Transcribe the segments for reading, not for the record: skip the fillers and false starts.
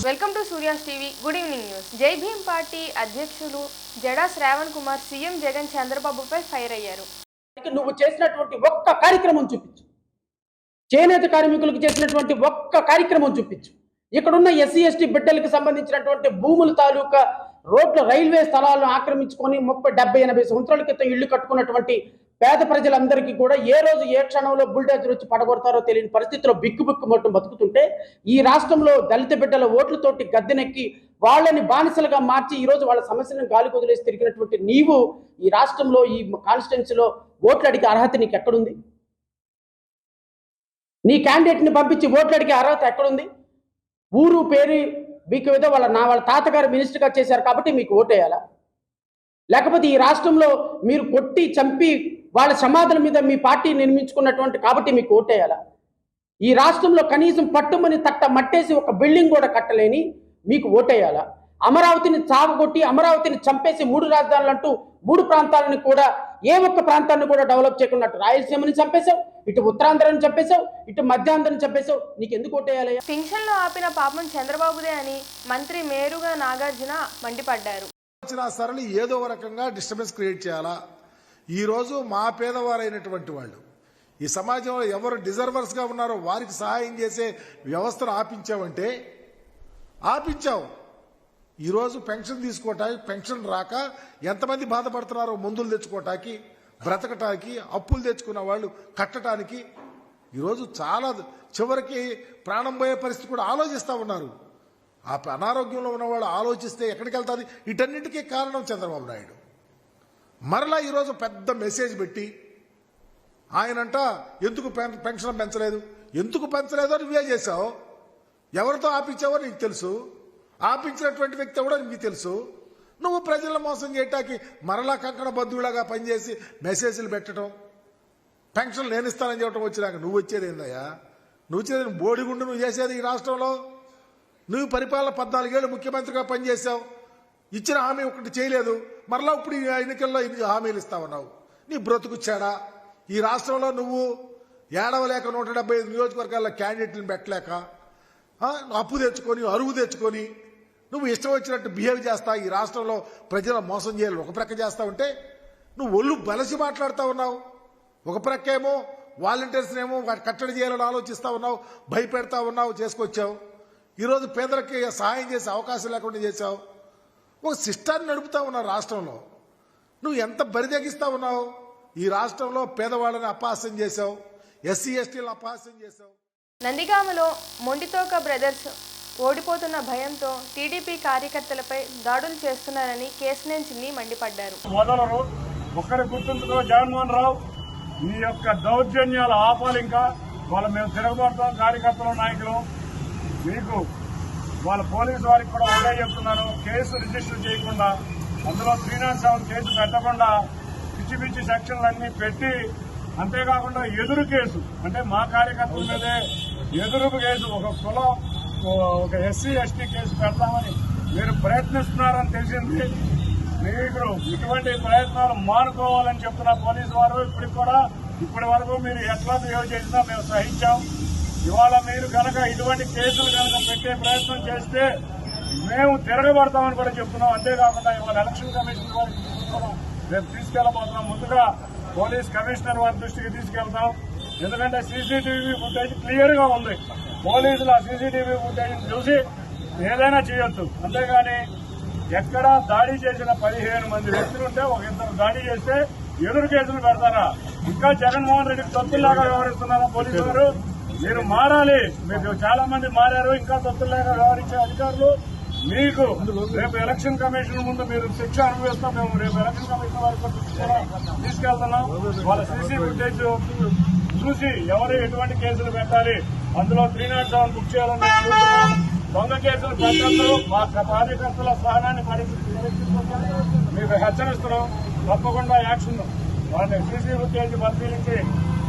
Welcome to Surya's TV. Good evening news. జై Bhim party అధ్యక్షులు Jada Shravan Kumar CM Jagan చంద్రబాబుపై ఫైర్ అయ్యారు. నువ్వు చేసినటువంటి ఒక్క కార్యక్రమం చూపించు, చేనేత కార్మికులకు చేసినటువంటి ఒక్క కార్యక్రమం చూపించు. ఇక్కడున్న ఎస్సీ ఎస్టీ బిడ్డలకు సంబంధించినటువంటి భూముల తాలూకా రోడ్ల రైల్వే స్థలాలను ఆక్రమించుకొని 30-70-80 సంవత్సరాల క్రితం ఇళ్లు కట్టుకున్నటువంటి పేద ప్రజలందరికీ కూడా ఏ రోజు ఏ క్షణంలో బుల్డోజర్ వచ్చి పడగొడతారో తెలియని పరిస్థితిలో బిక్కుబిక్కుమట్టు బతుకుతుంటే ఈ రాష్ట్రంలో దళిత బిడ్డల ఓట్లతోటి గద్దెనెక్కి వాళ్ళని బానిసలుగా మార్చి ఈరోజు వాళ్ళ సమస్యలను గాలి కుదిలేసి తిరిగినటువంటి నీవు ఈ రాష్ట్రంలో ఈ కాన్స్టిట్యున్సీలో ఓట్లు అడిగే అర్హత నీకు ఎక్కడుంది? నీ క్యాండిడేట్ని పంపించి ఓట్లు అడిగే అర్హత ఎక్కడుంది? ఊరు పేరు మీకు ఏదో వాళ్ళ తాతగారు మినిస్టర్గా చేశారు కాబట్టి మీకు ఓటేయాలా? లేకపోతే ఈ రాష్ట్రంలో మీరు కొట్టి చంపి వాళ్ళ సమాధుల మీద మీ పార్టీ నిర్మించుకున్నటువంటి కాబట్టి మీకు ఓటేయాలా? ఈ రాష్ట్రంలో కనీసం పట్టుమని తట్ట మట్టేసి ఒక బిల్డింగ్ కూడా కట్టలేని మీకు ఓటేయాలా? అమరావతిని చావగొట్టి అమరావతిని చంపేసి 3 రాజధానులు అంటూ 3 ప్రాంతాలను కూడా ఏ ఒక్క ప్రాంతాన్ని కూడా డెవలప్ చేయకున్నట్టు రాయలసీమని చంపేశావు, ఇటు ఉత్తరాంధ్రని చంపేశావు, ఇటు మధ్యాంధ్రని చంపేశావు. నీకు ఎందుకు ఓటేయాలి? పింఛన్లో ఆపిన పాపం చంద్రబాబుదే అని మంత్రి మేరుగా నాగార్జున మండిపడ్డారు. సరళి ఏదో రకంగా డిస్టర్బెన్స్ క్రియేట్ చేయాలా? ఈరోజు మా పేదవారైనటువంటి వాళ్ళు ఈ సమాజంలో ఎవరు డిజర్వర్స్గా ఉన్నారో వారికి సహాయం చేసే వ్యవస్థను ఆపించావంటే ఆపించావు. ఈరోజు పెన్షన్ తీసుకోవటానికి పెన్షన్ రాక ఎంతమంది బాధపడుతున్నారో, మందులు తెచ్చుకోవటానికి, బ్రతకటానికి, అప్పులు తెచ్చుకున్న వాళ్ళు కట్టడానికి ఈరోజు చాలా చివరికి ప్రాణం పోయే పరిస్థితి కూడా ఆలోచిస్తూ ఉన్నారు. ఆ అనారోగ్యంలో ఉన్నవాళ్ళు ఆలోచిస్తే ఎక్కడికి వెళ్తారు? వీటన్నిటికీ కారణం చంద్రబాబు నాయుడు. మరలా ఈరోజు పెద్ద మెసేజ్ పెట్టి ఆయనంట ఎందుకు పెన్షన్ పెంచలేదు, ఎందుకు పెంచలేదో నువ్వే చేశావు, ఎవరితో ఆపించావో నీకు తెలుసు, ఆపించినటువంటి వ్యక్తి కూడా నీకు తెలుసు. నువ్వు ప్రజలను మోసం చేయటానికి మరలా కంకణ బంధువులాగా పనిచేసి మెసేజ్లు పెట్టడం, పెన్షన్ లేనిస్తానని చెప్పడం వచ్చినాక నువ్వు వచ్చేది ఏందయ్యా? నువ్వు వచ్చేది బోడిగుండు నువ్వు చేసేది ఈ రాష్ట్రంలో. నువ్వు పరిపాలన 14 ఏళ్ళు ముఖ్యమంత్రిగా పనిచేశావు, ఇచ్చిన హామీ ఒకటి చేయలేదు, మరలా ఇప్పుడు ఈ ఎన్నికల్లో హామీలు ఇస్తావన్నావు. నీ బ్రతుకుచ్చాడా? ఈ రాష్ట్రంలో నువ్వు ఏడవలేక 175 నియోజకవర్గాల్లో క్యాండిడేట్లను పెట్టలేక అప్పు తెచ్చుకొని అరువు తెచ్చుకొని నువ్వు ఇష్టం వచ్చినట్టు బిహేవ్ చేస్తా ఈ రాష్ట్రంలో ప్రజలను మోసం చేయాలి ఒక ప్రక్క చేస్తా ఉంటే నువ్వు ఒళ్ళు బలసి మాట్లాడుతూ ఉన్నావు. ఒక ప్రక్కేమో వాలంటీర్స్నేమో కట్టడి చేయాలని ఆలోచిస్తూ ఉన్నావు, భయపెడతా ఉన్నావు, చేసుకొచ్చావు. ఈరోజు పేదలకి సహాయం చేసే అవకాశం లేకుండా చేశావు. ఒక సిస్టాన్ని నడుపుతా ఉన్నావు రాష్ట్రంలో. నువ్వు ఎంత బరిదెగిస్తా ఉన్నావు? ఈ రాష్ట్రంలో పేదవాళ్ళని అపహాస్యం చేశావు, ఎస్సీ ఎస్టీలను అపహాస్యం చేశావు. నందిగామలో మొండితోక బ్రదర్స్ ఓడిపోతున్న భయంతో టీడీపీ కార్యకర్తలపై దాడులు చేస్తున్నారని కేశినేని చిన్ని మండిపడ్డారు. మొదలు ఒక్కరి గుర్తుంచుకో జగన్మోహన్ రావు, నీ యొక్క దౌర్జన్యాలు ఆపాలి. ఇంకా వాళ్ళ మేము తిరగబడతాం కార్యకర్తల నాయకులు. మీకు వాళ్ళ పోలీసు వారికి కూడా ఒకటే చెప్తున్నాను, కేసు రిజిస్టర్ చేయకుండా అందులో 307 కేసు పెట్టకుండా పిచ్చి పిచ్చి సెక్షన్లన్నీ పెట్టి, అంతేకాకుండా ఎదురు కేసు అంటే మా కార్యకర్తల మీదే ఎదురు కేసు ఒక ఎస్సీ ఎస్టీ కేసు పెడతామని మీరు ప్రయత్నిస్తున్నారని తెలిసింది. మీరు ఇటువంటి ప్రయత్నాలు మానుకోవాలని చెప్తున్న పోలీసు వారు ఇప్పటి వరకు మీరు ఎట్లా బిహేవ్ చేసినా మేము సహించాం. ఇవాళ మీరు కనుక ఇటువంటి కేసులు కనుక పెట్టే ప్రయత్నం చేస్తే మేము తిరగబడతామని కూడా చెప్తున్నాం. అంతేకాకుండా ఇవాళ ఎలక్షన్ కమిషన్ వారి రేపు తీసుకెళ్లబోతున్నాం. ముందుగా పోలీస్ కమిషనర్ వారి దృష్టికి తీసుకెళ్తాం. ఎందుకంటే సీసీటీవీ ఫుటేజ్ క్లియర్ గా ఉంది. పోలీసులు ఆ సీసీటీవీ ఫుటేజ్ చూసి ఏదైనా చేయొచ్చు. అంతేగాని ఎక్కడ దాడి చేసిన 15 మంది వ్యక్తులుంటే ఒక 2 దాడి చేస్తే ఎదురు కేసులు పెడతారా? ఇంకా జగన్మోహన్ రెడ్డికి తొత్తుల్లాగా వ్యవహరిస్తున్నారా పోలీసు వారు? మీరు మారాలి. మీరు చాలా మంది మారారు. ఇంకా తొత్తుల్లాగా వ్యవహరించే అధికారులు మీకు రేపు ఎలక్షన్ కమిషన్ ముందు మీరు శిక్ష అనుభవిస్తాం. మేము రేపు ఎలక్షన్ కమిషన్ వారికి తీసుకెళ్తున్నాం. వాళ్ళ సీసీ ఫుటేజ్ చూసి ఎవరు ఎటువంటి కేసులు పెట్టాలి, అందులో 307 బుక్ చేయాలని అడుగుతున్నాం. దొంగ కేసులు పెట్టద్దు. మా కార్యకర్తల స్థానాన్ని మీకు హెచ్చరిస్తున్నాం. తప్పకుండా యాక్షన్ వాళ్ళని సీసీ ఫుటేజ్ పరిశీలించి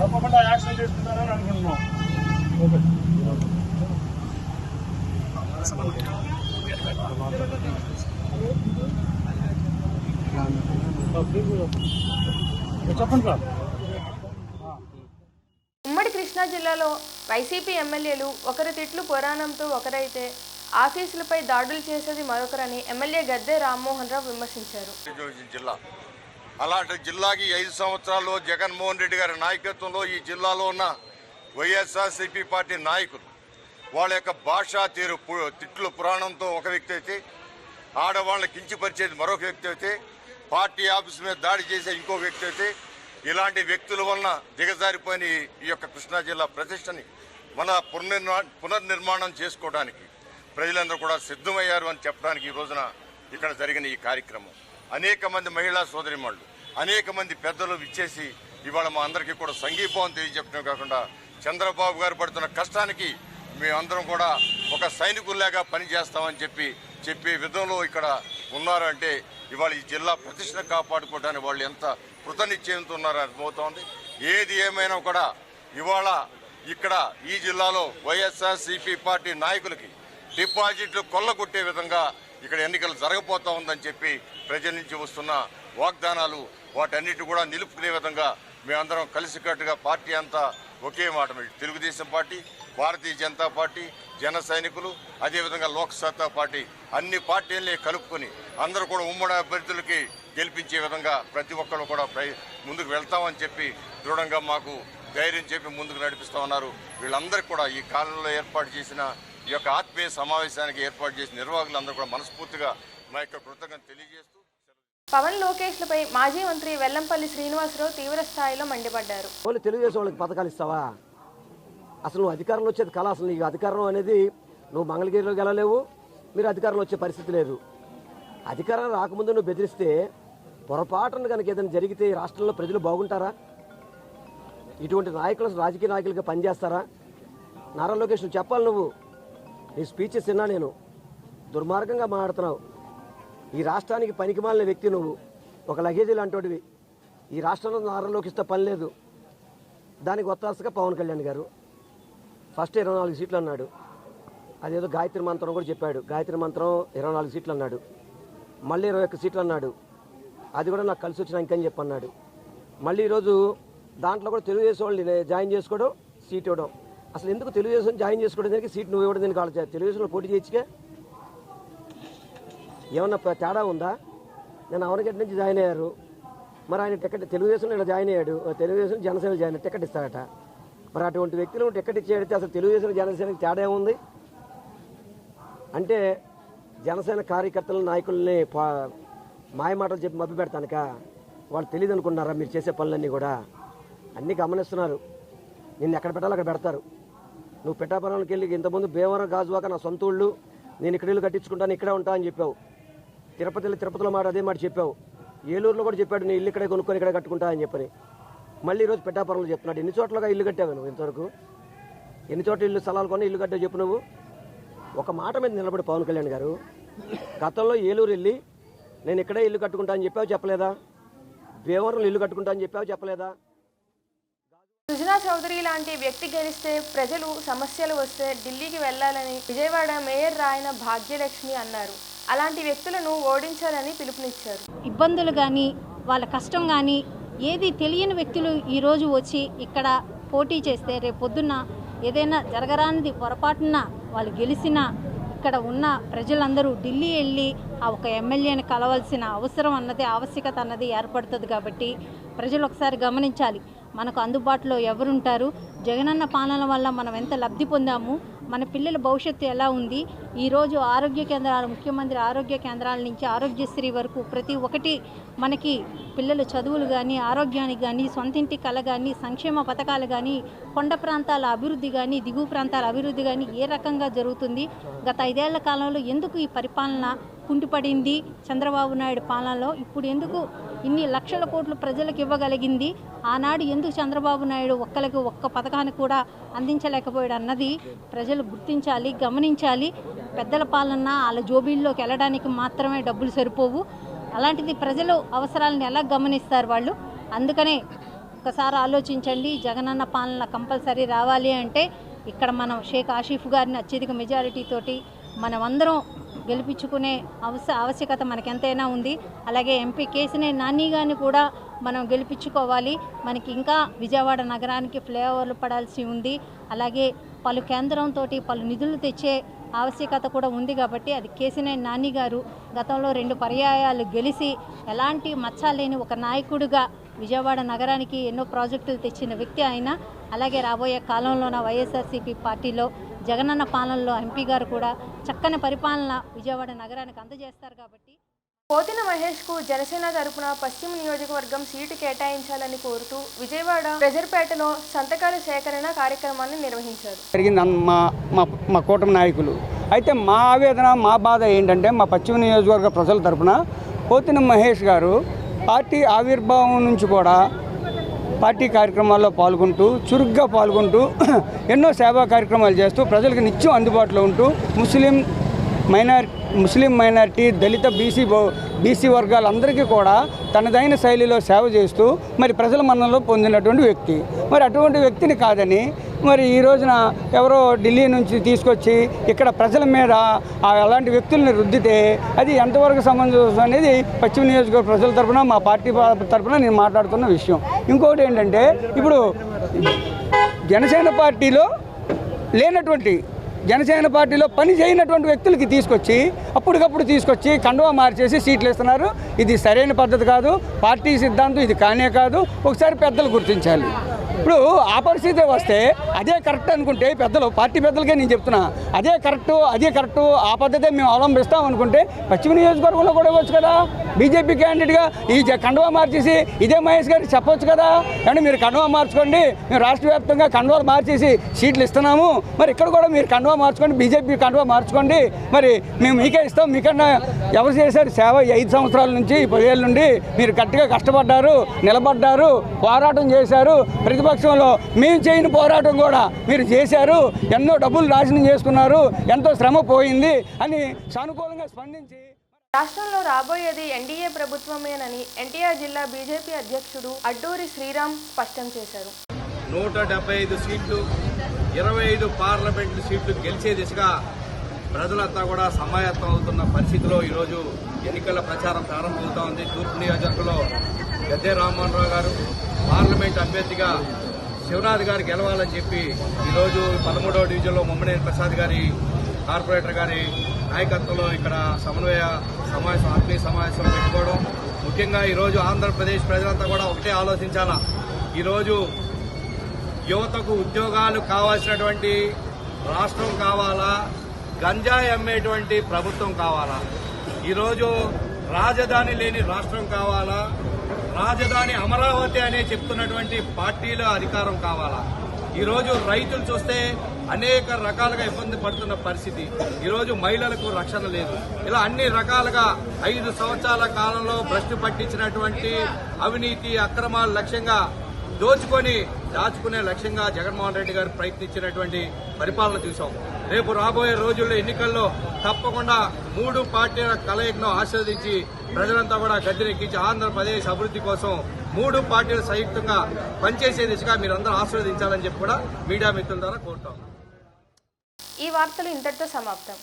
తప్పకుండా యాక్షన్ తీసుకుంటారని అనుకుంటున్నాం. ఉమ్మడి కృష్ణా జిల్లాలో వైసీపీ ఎమ్మెల్యేలు ఒకరి తిట్లు పురాణంతో ఒకరైతే ఆఫీసులపై దాడులు చేసేది మరొకరని ఎమ్మెల్యే గద్దె రామ్మోహన్ రావు విమర్శించారు. జిల్లా అలాంటి జిల్లాకి 5 సంవత్సరాల్లో జగన్మోహన్ రెడ్డి గారి నాయకత్వంలో ఈ జిల్లాలో ఉన్న వైఎస్ఆర్సీపీ పార్టీ నాయకులు వాళ్ళ యొక్క భాషా తీరు తిట్లు పురాణంతో ఒక వ్యక్తి అయితే, ఆడవాళ్ళని కించపరిచేది మరొక వ్యక్తి అయితే, పార్టీ ఆఫీస్ మీద దాడి చేసే ఇంకో వ్యక్తి అయితే, ఇలాంటి వ్యక్తుల వలన దిగజారిపోయిన ఈ యొక్క కృష్ణా జిల్లా ప్రతిష్టని మన పునర్నిర్మాణం చేసుకోవడానికి ప్రజలందరూ కూడా సిద్ధమయ్యారు అని చెప్పడానికి ఈ రోజున ఇక్కడ జరిగిన ఈ కార్యక్రమం. అనేక మంది మహిళా సోదరిమణులు, అనేక మంది పెద్దలు ఇచ్చేసి ఇవాళ మా అందరికీ కూడా సంఘీభావం తెలియజెప్పడం కాకుండా చంద్రబాబు గారు పడుతున్న కష్టానికి మేమందరం కూడా ఒక సైనికుల్లాగా పనిచేస్తామని చెప్పే విధంలో ఇక్కడ ఉన్నారు. అంటే ఇవాళ ఈ జిల్లా ప్రతిష్టను కాపాడుకోవడానికి వాళ్ళు ఎంత కృతనిశ్చయంతో ఉన్నారో అర్థమవుతోంది. ఏది ఏమైనా కూడా ఇవాళ ఇక్కడ ఈ జిల్లాలో వైఎస్ఆర్సీపీ పార్టీ నాయకులకి డిపాజిట్లు కొల్లగొట్టే విధంగా ఇక్కడ ఎన్నికలు జరగబోతా ఉందని చెప్పి ప్రజల నుంచి వస్తున్న వాగ్దానాలు వాటన్నిటి కూడా నిలుపుకునే విధంగా మేమందరం కలిసికట్టుగా పార్టీ అంతా ఒకే మాట, తెలుగుదేశం పార్టీ, భారతీయ జనతా పార్టీ, జన సైనికులు, అదేవిధంగా లోక్ సత్తా పార్టీ అన్ని పార్టీలని కలుపుకొని అందరూ కూడా ఉమ్మడి అభ్యర్థులకి గెలిపించే విధంగా ప్రతి ఒక్కరు కూడా ముందుకు వెళ్తామని చెప్పి దృఢంగా మాకు ధైర్యం చెప్పి ముందుకు నడిపిస్తా ఉన్నారు. వీళ్ళందరికీ కూడా ఈ కాలంలో ఏర్పాటు చేసిన ఈ యొక్క ఆత్మీయ సమావేశానికి ఏర్పాటు చేసిన నిర్వాహకులందరూ కూడా మనస్ఫూర్తిగా మా యొక్క కృతజ్ఞతలు తెలియజేస్తూ పవన్ లోకేష్లపై మాజీ మంత్రి వెల్లంపల్లి శ్రీనివాసరావు తీవ్ర స్థాయిలో మండిపడ్డారు. తెలుగుదేశం వాళ్ళకి పథకాలు ఇస్తావా? అసలు నువ్వు అధికారంలో వచ్చేది కళ. అసలు నీకు అధికారం అనేది నువ్వు మంగళగిరిలో గెలలేవు, మీరు అధికారంలో వచ్చే పరిస్థితి లేదు. అధికారం రాకముందు నువ్వు బెదిరిస్తే పొరపాటును కనుక ఏదైనా జరిగితే ఈ రాష్ట్రంలో ప్రజలు బాగుంటారా? ఇటువంటి నాయకులు రాజకీయ నాయకులుగా పనిచేస్తారా? నారా లోకేష్ నువ్వు చెప్పాలి. నువ్వు నీ స్పీచెస్ విన్నా నేను, దుర్మార్గంగా మాట్లాడుతున్నావు. ఈ రాష్ట్రానికి పనికిమాలిన వ్యక్తి నువ్వు, ఒక లగేజీ లాంటివి. ఈ రాష్ట్రంలో నారా లోకేష్తో పని లేదు. దానికి ఒత్తాసగా పవన్ కళ్యాణ్ గారు ఫస్ట్ 24 సీట్లు అన్నాడు. అదేదో గాయత్రి మంత్రం కూడా చెప్పాడు. గాయత్రి మంత్రం 24 సీట్లు అన్నాడు. మళ్ళీ 21 సీట్లు అన్నాడు. అది కూడా నాకు కలిసి వచ్చినా ఇంకని చెప్పన్నాడు. మళ్ళీ ఈరోజు దాంట్లో కూడా తెలుగుదేశం వాళ్ళని జాయిన్ చేసుకోవడం, సీట్ ఇవ్వడం. అసలు ఎందుకు తెలుగుదేశం జాయిన్ చేసుకోవడం దానికి సీట్ నువ్వు ఇవ్వడం దానికి వాళ్ళు తెలుగుదేశంలో పోటీ చేయొచ్చుగా? ఏమన్నా తేడా ఉందా? నేను అవనగడ్డ నుంచి జాయిన్ అయ్యారు, మరి ఆయన టికెట్ తెలుగుదేశంలో ఇలా జాయిన్ అయ్యాడు, తెలుగుదేశం జనసేన జాయిన్ టికెట్ ఇస్తాడట. మరి అటువంటి వ్యక్తులు టికెట్ ఇచ్చేడితే అసలు తెలుగుదేశం జనసేనకి తేడా ఏముంది? అంటే జనసేన కార్యకర్తల నాయకుల్ని మాయమాటలు చెప్పి మభ్య పెడతానుక వాళ్ళు తెలియదు అనుకున్నారా? మీరు చేసే పనులన్నీ కూడా అన్నీ గమనిస్తున్నారు. నిన్ను ఎక్కడ పెట్టాలో అక్కడ పెడతారు. నువ్వు పెట్టాపురానికి వెళ్ళి ఇంతకుముందు భీమవరం గాజువాక నా సొంత ఊళ్ళు, నేను ఇక్కడ ఇల్లు కట్టించుకుంటాను, ఇక్కడే ఉంటా అని చెప్పావు. తిరుపతిలో మాట అదే మాట చెప్పావు. ఏలూరులో కూడా చెప్పాడు నీ ఇల్లు ఇక్కడే కొనుక్కొని ఇక్కడే కట్టుకుంటా అని చెప్పని. మళ్ళీ ఈరోజు పెట్టాపురంలో చెప్తున్నాడు. ఎన్ని చోట్లగా ఇల్లు కట్టావు నువ్వు ఇంతవరకు? ఎన్ని చోట్ల ఇల్లు స్థలాలు కొని ఇల్లు కట్టావు చెప్పు నువ్వు? ఒక మాట మీద నిలబడి పవన్ కళ్యాణ్ గారు గతంలో ఏలూరు వెళ్ళి నేను ఇక్కడే ఇల్లు కట్టుకుంటా అని చెప్పావు, చెప్పలేదా? భీమవరంలో ఇల్లు కట్టుకుంటా అని చెప్పావు, చెప్పలేదా? సుజనా చౌదరి లాంటి వ్యక్తి గెలిస్తే ప్రజలు సమస్యలు వస్తే ఢిల్లీకి వెళ్లాలని విజయవాడ మేయర్ రాయన భాగ్యలక్ష్మి అన్నారు. అలాంటి వ్యక్తులను ఓడించాలని పిలుపునిచ్చారు. ఇబ్బందులు కానీ వాళ్ళ కష్టం కానీ ఏది తెలియని వ్యక్తులు ఈరోజు వచ్చి ఇక్కడ పోటీ చేస్తే రేపు పొద్దున్న ఏదైనా జరగరానిది పొరపాటున వాళ్ళు గెలిచినా ఇక్కడ ఉన్న ప్రజలందరూ ఢిల్లీ వెళ్ళి ఆ ఒక ఎమ్మెల్యేని కలవాల్సిన అవసరం అన్నది ఆవశ్యకత అన్నది ఏర్పడుతుంది. కాబట్టి ప్రజలు ఒకసారి గమనించాలి, మనకు అందుబాటులో ఎవరుంటారు, జగనన్న పాలన వల్ల మనం ఎంత లబ్ధి పొందాము, మన పిల్లల భవిష్యత్తు ఎలా ఉంది. ఈరోజు ఆరోగ్య కేంద్రాలు, ముఖ్యమంత్రి ఆరోగ్య కేంద్రాల నుంచి ఆరోగ్యశ్రీ వరకు ప్రతి ఒక్కటి మనకి పిల్లల చదువులు కానీ, ఆరోగ్యానికి కానీ, సొంతింటి కళ కానీ, సంక్షేమ పథకాలు కానీ, కొండ ప్రాంతాల అభివృద్ధి కానీ, దిగువ ప్రాంతాల అభివృద్ధి కానీ ఏ రకంగా జరుగుతుంది. గత 5 ఏళ్ల కాలంలో ఎందుకు ఈ పరిపాలన కుంటుపడింది చంద్రబాబు నాయుడు పాలనలో? ఇప్పుడు ఎందుకు ఇన్ని లక్షల కోట్లు ప్రజలకు ఇవ్వగలిగింది? ఆనాడు ఎందుకు చంద్రబాబు నాయుడు ఒక్కరికి ఒక్క పథకాన్ని కూడా అందించలేకపోయాడు అన్నది ప్రజలు గుర్తించాలి, గమనించాలి. పెద్దల పాలన వాళ్ళ జోబీల్లోకి వెళ్ళడానికి మాత్రమే డబ్బులు సరిపోవు. అలాంటిది ప్రజలు అవసరాలను ఎలా గమనిస్తారు వాళ్ళు? అందుకనే ఒకసారి ఆలోచించండి. జగనన్న పాలన కంపల్సరీ రావాలి అంటే ఇక్కడ మనం షేక్ ఆసిఫ్ గారిని అత్యధిక మెజారిటీతోటి మనమందరం గెలిపించుకునే ఆవశ్యకత మనకెంతైనా ఉంది. అలాగే ఎంపీ కేసినేని నాని గారిని కూడా మనం గెలిపించుకోవాలి. మనకి ఇంకా విజయవాడ నగరానికి ఫ్లైఓవర్లు పడాల్సి ఉంది. అలాగే పలు కేంద్రంతో పలు నిధులు తెచ్చే ఆవశ్యకత కూడా ఉంది కాబట్టి అది కేసినేని నాని గారు గతంలో 2 పర్యాయాలు గెలిచి ఎలాంటి మచ్చ లేని ఒక నాయకుడిగా విజయవాడ నగరానికి ఎన్నో ప్రాజెక్టులు తెచ్చిన వ్యక్తి ఆయన. అలాగే రాబోయే కాలంలోన వైఎస్ఆర్సీపీ పార్టీలో జగనన్న పాలనలో ఎంపీ గారు కూడా చక్కని పరిపాలన విజయవాడ నగరానికి అందజేస్తారు కాబట్టి పోతిన మహేష్కు జనసేన తరపున పశ్చిమ నియోజకవర్గం సీటు కేటాయించాలని కోరుతూ విజయవాడ ప్రజర్పేటలో సంతకాల సేకరణ కార్యక్రమాన్ని నిర్వహించారు. మా కూటమి నాయకులు అయితే మా ఆవేదన మా బాధ ఏంటంటే మా పశ్చిమ నియోజకవర్గ ప్రజల తరపున పోతిన మహేష్ గారు పార్టీ ఆవిర్భావం నుంచి కూడా పార్టీ కార్యక్రమాల్లో పాల్గొంటూ చురుగ్గా పాల్గొంటూ ఎన్నో సేవా కార్యక్రమాలు చేస్తూ ప్రజలకు నిత్యం అందుబాటులో ఉంటూ ముస్లిం మైనారిటీ దళిత బీసీ వర్గాలందరికీ కూడా తనదైన శైలిలో సేవ చేస్తూ మరి ప్రజల మన్ననలో పొందినటువంటి వ్యక్తి. మరి అటువంటి వ్యక్తిని కాదని మరి ఈ రోజున ఎవరో ఢిల్లీ నుంచి తీసుకొచ్చి ఇక్కడ ప్రజల మీద అలాంటి వ్యక్తుల్ని రుద్దితే అది ఎంతవరకు సమంజసం అనేది పశ్చిమ నియోజకవర్గ ప్రజల తరఫున మా పార్టీ తరఫున నేను మాట్లాడుతున్న విషయం. ఇంకొకటి ఏంటంటే ఇప్పుడు జనసేన పార్టీలో లేనటువంటి జనసేన పార్టీలో పని చేయనటువంటి వ్యక్తులకి తీసుకొచ్చి అప్పటికప్పుడు తీసుకొచ్చి కండువా మార్చేసి సీట్లు ఇస్తున్నారు. ఇది సరైన పద్ధతి కాదు. పార్టీ సిద్ధాంతం ఇది కానే కాదు. ఒకసారి పెద్దలు గుర్తించాలి. ఇప్పుడు ఆ పరిస్థితి వస్తే అదే కరెక్ట్ అనుకుంటే పెద్దలు పార్టీ పెద్దలకే నేను చెప్తున్నా అదే కరెక్టు ఆ పద్ధతే మేము అవలంబిస్తాం అనుకుంటే పశ్చిమ నియోజకవర్గంలో కూడా ఇవ్వచ్చు కదా. బీజేపీ క్యాండిడేట్గా ఈ కండువా మార్చేసి ఇదే మహేష్ గారికి చెప్పొచ్చు కదా. అంటే మీరు కండువా మార్చుకోండి, మేము రాష్ట్ర వ్యాప్తంగా కండువాలు మార్చేసి సీట్లు ఇస్తున్నాము, మరి ఇక్కడ కూడా మీరు కండువా మార్చుకోండి, బీజేపీ కండువా మార్చుకోండి, మరి మేము మీకే ఇస్తాం. మీకన్నా ఎవరు చేశారు సేవ? 5 సంవత్సరాల నుంచి 10 ఏళ్ళ నుండి మీరు గట్టిగా కష్టపడ్డారు, నిలబడ్డారు, పోరాటం చేశారు. ప్రతిపక్షంలో మేము చేయని పోరాటం కూడా మీరు చేశారు. ఎన్నో డబ్బులు నాశనం చేసుకున్నారు, ఎంతో శ్రమ పోయింది అని సానుకూలంగా స్పందించి రాష్ట్రంలో రాబోయేది ఎన్డీఏ ప్రభుత్వమేనని ఎన్టీఆర్ జిల్లా బీజేపీ అధ్యక్షుడు అడ్డూరి శ్రీరామ్ స్పష్టం చేశారు. 175 సీట్లు 25 పార్లమెంటు సీట్లు గెలిచే దిశగా ప్రజలంతా కూడా సమాయత్తం అవుతున్న పరిస్థితిలో ఈరోజు ఎన్నికల ప్రచారం ప్రారంభమవుతా ఉంది. తూర్పు నియోజకవర్గంలో గద్దె రామ్మోహన్ రావు గారు పార్లమెంట్ అభ్యర్థిగా శివనాథ్ గారు గెలవాలని చెప్పి ఈరోజు 13వ డివిజన్లో ముమ్మనేని ప్రసాద్ గారి కార్పొరేటర్ గారి నాయకత్వంలో ఇక్కడ ఆత్మీయ సమావేశం పెట్టుకోవడం. ముఖ్యంగా ఈరోజు ఆంధ్రప్రదేశ్ ప్రజలంతా కూడా ఒకటే ఆలోచించాలా. ఈరోజు యువతకు ఉద్యోగాలు కావాల్సినటువంటి రాష్ట్రం కావాలా, గంజాయి అమ్మేటువంటి ప్రభుత్వం కావాలా? ఈరోజు రాజధాని లేని రాష్ట్రం కావాలా, రాజధాని అమరావతి అనే చెప్తున్నటువంటి పార్టీల అధికారం కావాలా? ఈరోజు రైతులు చూస్తే అనేక రకాలుగా ఇబ్బంది పడుతున్న పరిస్థితి. ఈరోజు మహిళలకు రక్షణ లేదు. ఇలా అన్ని రకాలుగా 5 సంవత్సరాల కాలంలో భ్రష్టు పట్టించినటువంటి అవినీతి అక్రమాలు లక్ష్యంగా దాచుకునే లక్ష్యంగా జగన్మోహన్ రెడ్డి గారు ప్రయత్నించినటువంటి పరిపాలన చూశాం. రేపు రాబోయే రోజుల్లో ఎన్నికల్లో తప్పకుండా 3 పార్టీల కలయికను ఆశీర్వదించి ప్రజలంతా కూడా గద్దెనెక్కించి ఆంధ్రప్రదేశ్ అభివృద్ధి కోసం 3 పార్టీలు సంయుక్తంగా పనిచేసే దిశగా మీరందరూ ఆశీర్వదించాలని చెప్పి కూడా మీడియా మిత్రుల ద్వారా కోరుతాం. ఈ వార్తలు ఇంతటితో సమాప్తం.